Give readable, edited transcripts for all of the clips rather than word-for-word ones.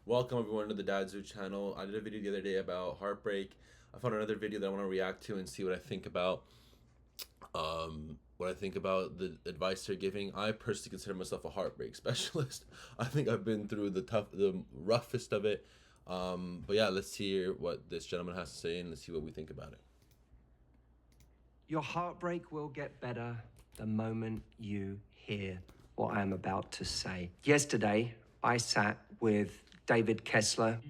Welcome everyone to the Dad Zoo channel. I did a video the other day about heartbreak. I found another video that I want to react to and see what I think about. What I think about the advice they're giving. I personally consider myself a heartbreak specialist. I think I've been through the roughest of it. But yeah, let's hear what this gentleman has to say and let's see what we think about it. Your heartbreak will get better the moment you hear what I am about to say. Yesterday, I sat with David Kessler,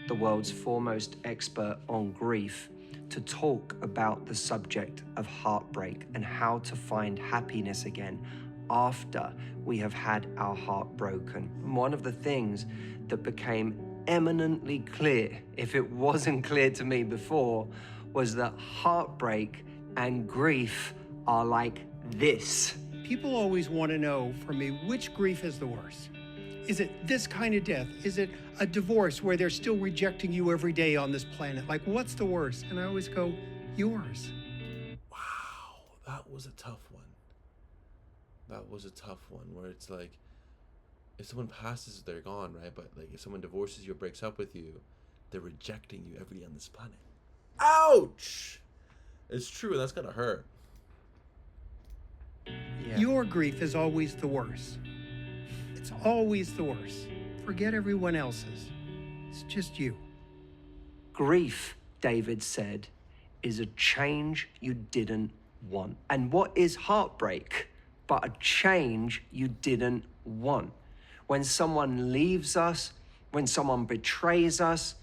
the world's foremost expert on grief, to talk about the subject of heartbreak and how to find happiness again after we have had our heart broken. And one of the things that became eminently clear, if it wasn't clear to me before, was that heartbreak and grief are like this. People always want to know from me, which grief is the worst? Is it this kind of death? Is it a divorce where they're still rejecting you every day on this planet? Like, what's the worst? And I always go, yours. Wow, that was a tough one. That was a tough one where it's like, if someone passes, they're gone, right? But like if someone divorces you or breaks up with you, they're rejecting you every day on this planet. Ouch! It's true, that's gotta hurt. Yeah. Your grief is always the worst. It's always the worst. Forget everyone else's. It's just you. Grief, David said, is a change you didn't want. And what is heartbreak but a change you didn't want? When someone leaves us, when someone betrays us,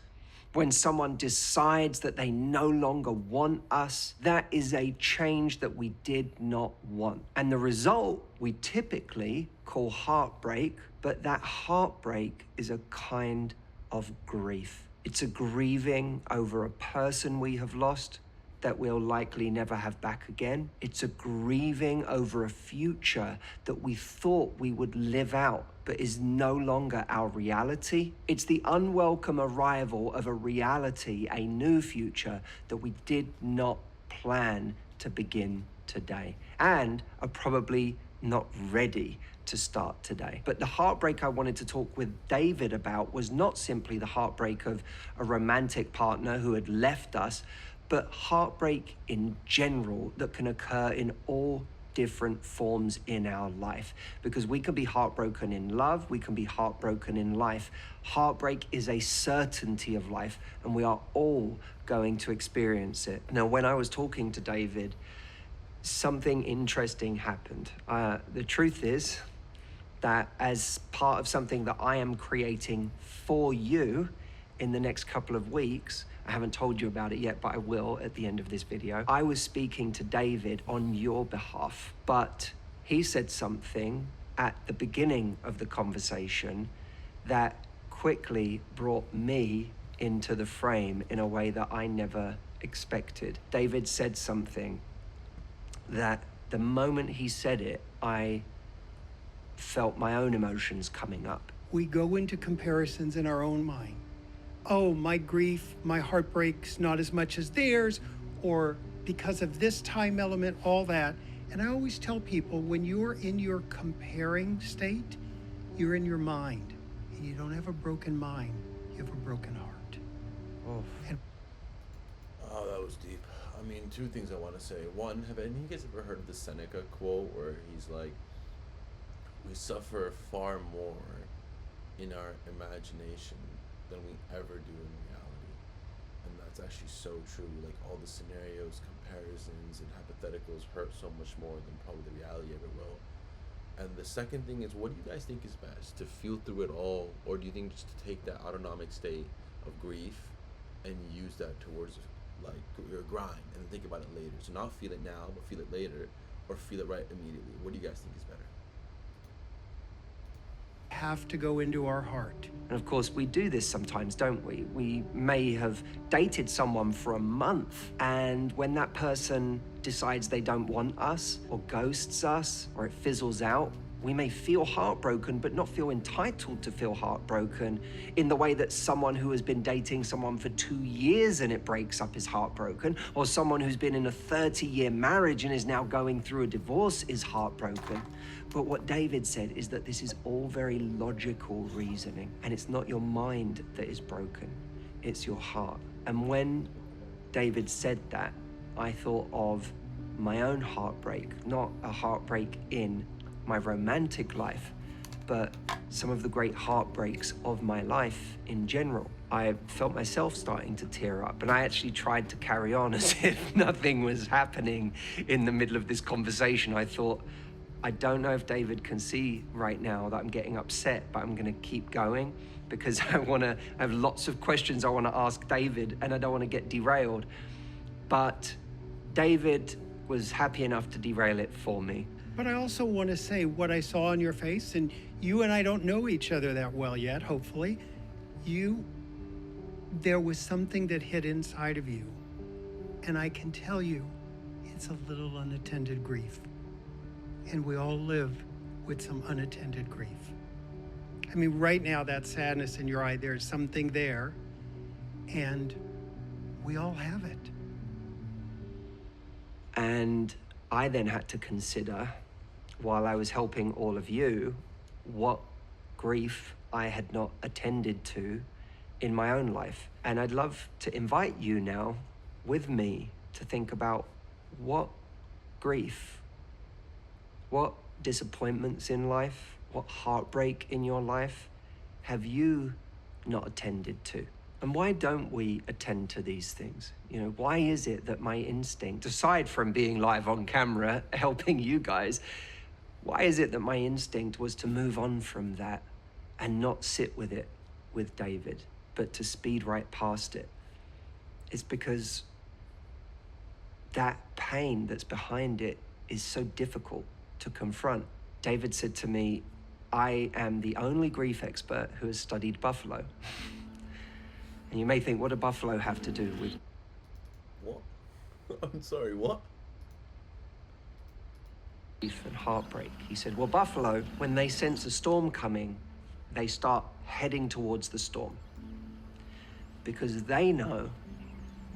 when someone decides that they no longer want us, that is a change that we did not want. And the result we typically call heartbreak, but that heartbreak is a kind of grief. It's a grieving over a person we have lost that we'll likely never have back again. It's a grieving over a future that we thought we would live out, but is no longer our reality. It's the unwelcome arrival of a reality, a new future that we did not plan to begin today and are probably not ready to start today. But the heartbreak I wanted to talk with David about was not simply the heartbreak of a romantic partner who had left us, but heartbreak in general that can occur in all different forms in our life. Because we can be heartbroken in love, we can be heartbroken in life. Heartbreak is a certainty of life, and we are all going to experience it. Now, when I was talking to David, something interesting happened. The truth is that as part of something that I am creating for you in the next couple of weeks, I haven't told you about it yet, but I will at the end of this video. I was speaking to David on your behalf, but he said something at the beginning of the conversation that quickly brought me into the frame in a way that I never expected. David said something that the moment he said it, I felt my own emotions coming up. We go into comparisons in our own mind. Oh, my grief, my heartbreak's not as much as theirs, or because of this time element, all that. And I always tell people, when you're in your comparing state, you're in your mind. And you don't have a broken mind, you have a broken heart. Oh. Oh, that was deep. I mean, two things I want to say. One, have any of you guys ever heard of the Seneca quote where he's like, we suffer far more in our imagination than we ever do in reality. And that's actually so true. Like, all the scenarios, comparisons, and hypotheticals hurt so much more than probably the reality ever will. And the second thing is, what do you guys think is best? To feel through it all, or do you think just to take that autonomic state of grief and use that towards like your grind and think about it later? So not feel it now, but feel it later, or feel it right immediately. What do you guys think is better? Have to go into our heart. And of course, we do this sometimes, don't we? We may have dated someone for a month, and when that person decides they don't want us, or ghosts us, or it fizzles out, We may feel heartbroken, but not feel entitled to feel heartbroken in the way that someone who has been dating someone for 2 years and it breaks up is heartbroken, or someone who's been in a 30-year marriage and is now going through a divorce is heartbroken. But what David said is that this is all very logical reasoning, and it's not your mind that is broken, it's your heart. And when David said that, I thought of my own heartbreak, not a heartbreak in my romantic life, but some of the great heartbreaks of my life in general. I felt myself starting to tear up, and I actually tried to carry on as if nothing was happening in the middle of this conversation. I thought, I don't know if David can see right now that I'm getting upset, but I'm gonna keep going because I have lots of questions I wanna ask David, and I don't wanna get derailed. But David was happy enough to derail it for me. But I also want to say what I saw on your face, and you and I don't know each other that well yet, hopefully. There was something that hid inside of you. And I can tell you, it's a little unattended grief. And we all live with some unattended grief. I mean, right now, that sadness in your eye, there's something there. And we all have it. And I then had to consider, while I was helping all of you, what grief I had not attended to in my own life. And I'd love to invite you now with me to think about what grief, what disappointments in life, what heartbreak in your life have you not attended to? And why don't we attend to these things? You know, why is it that my instinct, aside from being live on camera, helping you guys, why is it that my instinct was to move on from that and not sit with it with David, but to speed right past it? It's because that pain that's behind it is so difficult to confront. David said to me, I am the only grief expert who has studied buffalo. And you may think, what do buffalo have to do with... What? I'm sorry, what? Grief and heartbreak. He said, well, buffalo, when they sense a storm coming, they start heading towards the storm. Because they know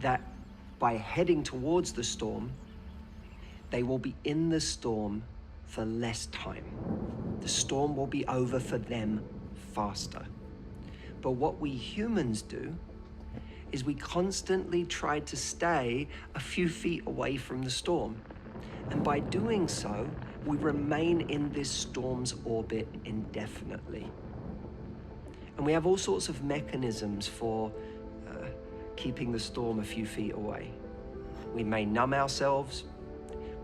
that by heading towards the storm, they will be in the storm for less time. The storm will be over for them faster. But what we humans do is we constantly try to stay a few feet away from the storm. And by doing so, we remain in this storm's orbit indefinitely. And we have all sorts of mechanisms for keeping the storm a few feet away. We may numb ourselves.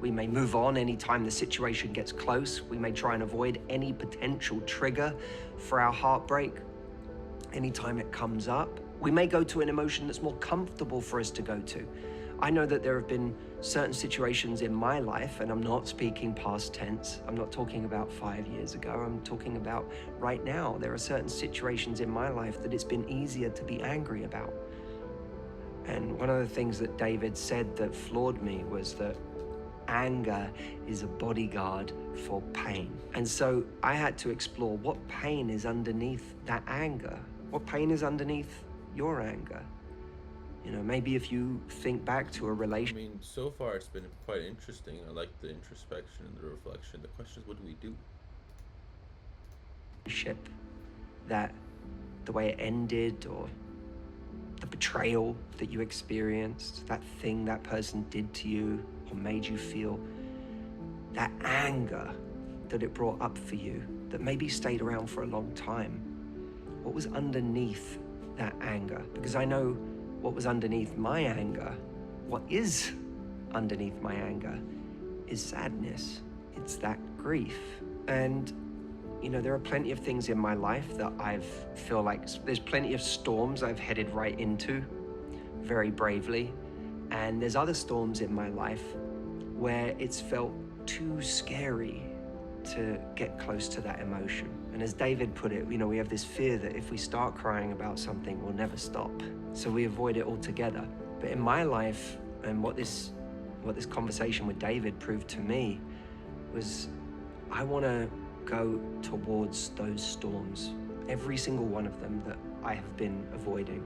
We may move on anytime the situation gets close. We may try and avoid any potential trigger for our heartbreak anytime it comes up. We may go to an emotion that's more comfortable for us to go to. I know that there have been certain situations in my life, and I'm not speaking past tense. I'm not talking about 5 years ago. I'm talking about right now. There are certain situations in my life that it's been easier to be angry about. And one of the things that David said that floored me was that anger is a bodyguard for pain. And so I had to explore what pain is underneath that anger. What pain is underneath your anger? You know, maybe if you think back to a I relationship. mean, so far it's been quite interesting. I like the introspection and the reflection. The question is, what do we do? That the way it ended, or the betrayal that you experienced, that thing that person did to you or made you feel, that anger that it brought up for you that maybe stayed around for a long time. What was underneath that anger? Because I know what was underneath my anger, what is underneath my anger is sadness. It's that grief. And you know, there are plenty of things in my life that feel like there's plenty of storms I've headed right into very bravely. And there's other storms in my life where it's felt too scary to get close to that emotion. And as David put it, you know, we have this fear that if we start crying about something, we'll never stop. So we avoid it altogether. But in my life, and what this conversation with David proved to me was, I want to go towards those storms, every single one of them that I have been avoiding.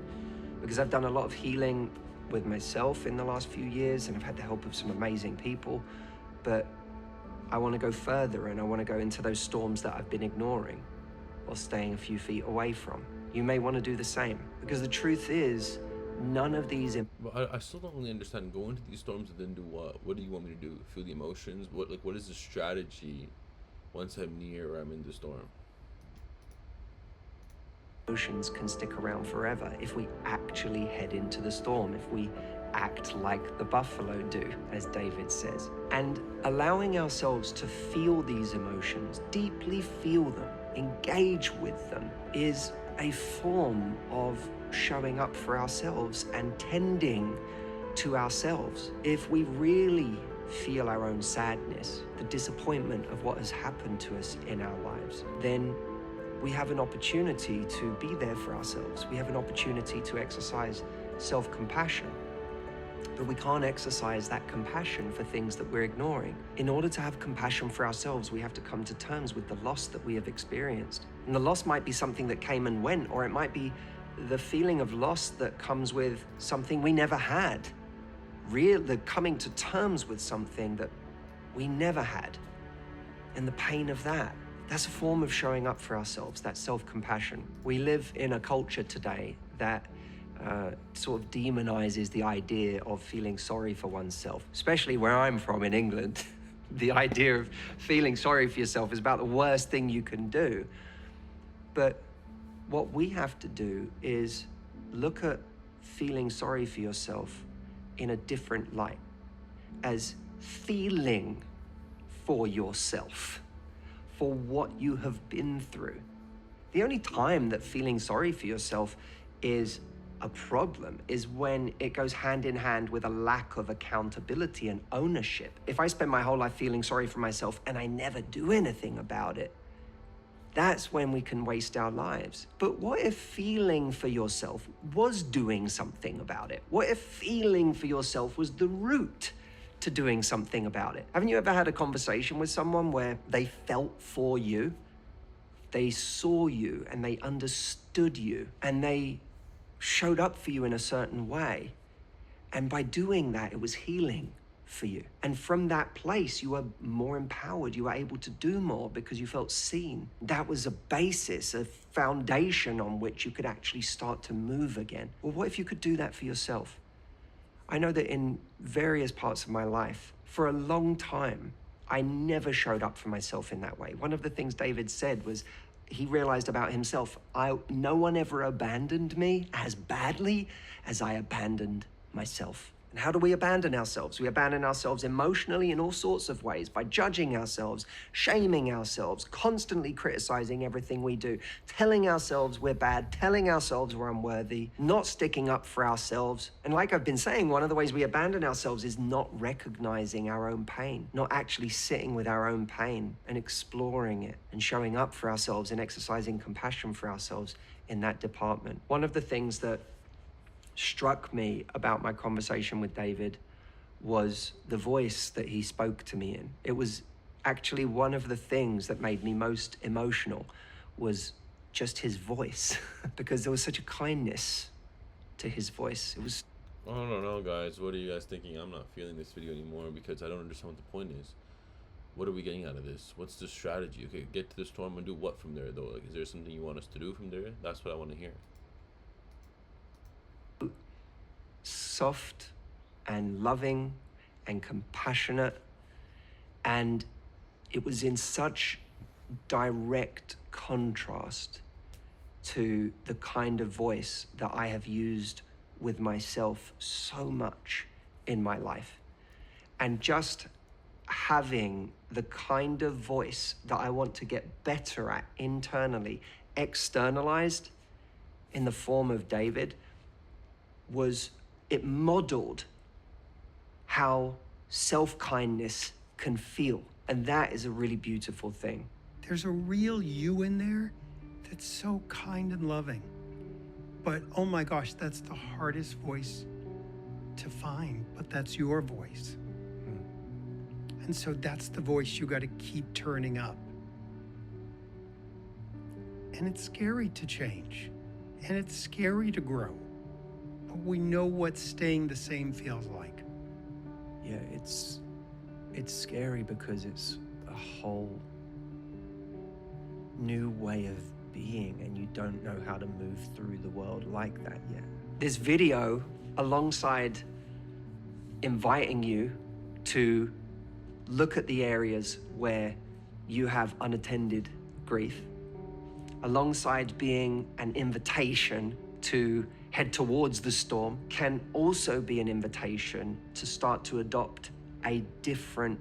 Because I've done a lot of healing with myself in the last few years, and I've had the help of some amazing people, but I want to go further, and I want to go into those storms that I've been ignoring or staying a few feet away from. You may want to do the same, because the truth is, none of these... But I still don't really understand. Go into these storms and then do what? What do you want me to do? Feel the emotions? What is the strategy once I'm near or I'm in the storm? Emotions can stick around forever if we actually head into the storm, if we act like the buffalo do, as David says. And allowing ourselves to feel these emotions, deeply feel them, engage with them, is a form of showing up for ourselves and tending to ourselves. If we really feel our own sadness, the disappointment of what has happened to us in our lives, then we have an opportunity to be there for ourselves. We have an opportunity to exercise self-compassion. But we can't exercise that compassion for things that we're ignoring. In order to have compassion for ourselves, we have to come to terms with the loss that we have experienced. And the loss might be something that came and went, or it might be the feeling of loss that comes with something we never had. The coming to terms with something that we never had, and the pain of that. That's a form of showing up for ourselves, that self-compassion. We live in a culture today that sort of demonizes the idea of feeling sorry for oneself, especially where I'm from in England. The idea of feeling sorry for yourself is about the worst thing you can do. But what we have to do is look at feeling sorry for yourself in a different light, as feeling for yourself, for what you have been through. The only time that feeling sorry for yourself is a problem is when it goes hand in hand with a lack of accountability and ownership. If I spend my whole life feeling sorry for myself and I never do anything about it, that's when we can waste our lives. But what if feeling for yourself was doing something about it? What if feeling for yourself was the root to doing something about it? Haven't you ever had a conversation with someone where they felt for you? They saw you and they understood you and they showed up for you in a certain way. And by doing that, it was healing for you. And from that place, you were more empowered. You were able to do more because you felt seen. That was a basis, a foundation on which you could actually start to move again. Well, what if you could do that for yourself? I know that in various parts of my life, for a long time, I never showed up for myself in that way. One of the things David said was, he realized about himself, no one ever abandoned me as badly as I abandoned myself. And how do we abandon ourselves? We abandon ourselves emotionally in all sorts of ways, by judging ourselves, shaming ourselves, constantly criticizing everything we do, telling ourselves we're bad, telling ourselves we're unworthy, not sticking up for ourselves. And like I've been saying, one of the ways we abandon ourselves is not recognizing our own pain, not actually sitting with our own pain and exploring it and showing up for ourselves and exercising compassion for ourselves in that department. One of the things that struck me about my conversation with David was the voice that he spoke to me in. It was actually one of the things that made me most emotional, was just his voice, because there was such a kindness to his voice. It was... I don't know, guys. What are you guys thinking? I'm not feeling this video anymore because I don't understand what the point is. What are we getting out of this? What's the strategy? Okay, get to the storm and do what from there, though? Like, is there something you want us to do from there? That's what I want to hear. Soft and loving and compassionate, and it was in such direct contrast to the kind of voice that I have used with myself so much in my life. And just having the kind of voice that I want to get better at internally, externalized in the form of David, it modeled how self-kindness can feel. And that is a really beautiful thing. There's a real you in there that's so kind and loving. But oh my gosh, that's the hardest voice to find, but that's your voice. And so that's the voice you got to keep turning up. And it's scary to change. And it's scary to grow. But we know what staying the same feels like. Yeah, it's scary because it's a whole new way of being, and you don't know how to move through the world like that yet. This video, alongside inviting you to look at the areas where you have unattended grief, alongside being an invitation to head towards the storm, can also be an invitation to start to adopt a different,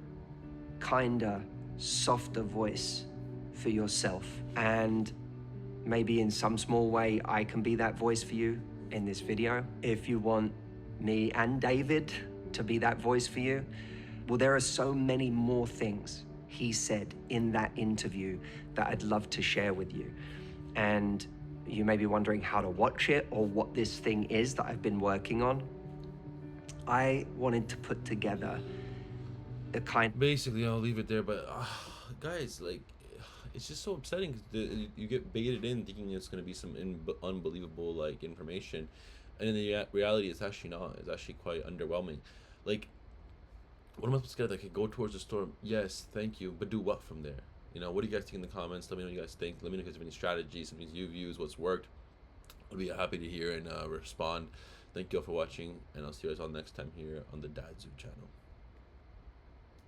kinder, softer voice for yourself. And maybe in some small way, I can be that voice for you in this video. If you want me and David to be that voice for you, well, there are so many more things he said in that interview that I'd love to share with you. And you may be wondering how to watch it or what this thing is that I've been working on. I wanted to put together the kind... Basically, I'll leave it there. But guys, like, it's just so upsetting because you get baited in thinking it's gonna be some unbelievable like information, and in the reality, it's actually not. It's actually quite underwhelming. Like, what am I supposed to get? Like, go towards the storm. Yes, thank you, but do what from there? You know, what do you guys think in the comments? Let me know what you guys think. Let me know if you guys have any strategies, some things you've used, what's worked. I'll be happy to hear and respond. Thank you all for watching, and I'll see you guys all next time here on the Dad Zoo channel.